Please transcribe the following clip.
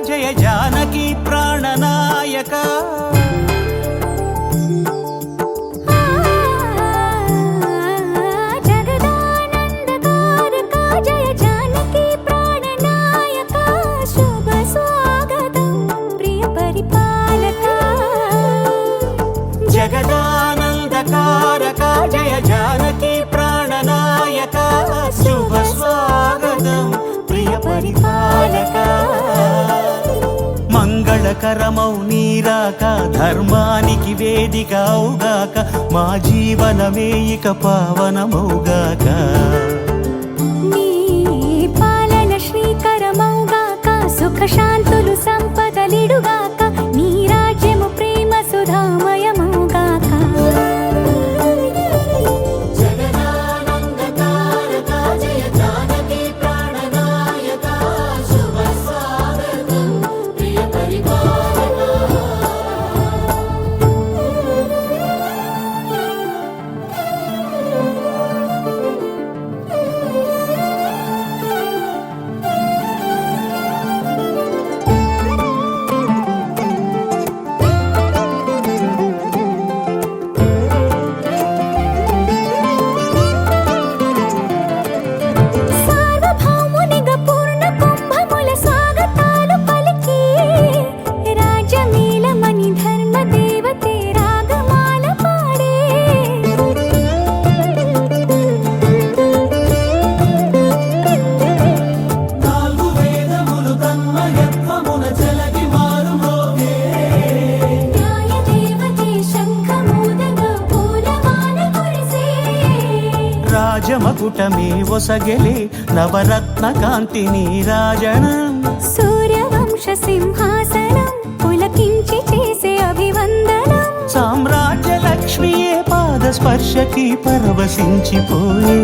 జయ జానకి ప్రాణనాయక జగదానందకారక జయ జానకి ప్రాణనాయక శుభ స్వాగతం ప్రియ పరిపాలక జగదానందకారక జయ జానకి ప్రాణనాయక శుభ స్వాగతం ప్రియ పరిపాలక మంగళకరమౌ నీరాక ధర్మానికి వేదిక అవుగాక మా జీవనమే ఇక పావనమౌగాక నీ పాలన శ్రీకరమౌగాక సుఖ శాంతులు సంపదలిడుగాక నీ రాజ్యము ప్రేమ సుధామయమౌగాక రాజమకుటమే ఒసగెలే నవరత్న కాంతి నీరాజనం సూర్యవంశ సింహాసనం పులకించి చేసే అభివందనం సామ్రాజ్య లక్ష్మియే పాద స్పర్శకి పరవశించిపోయే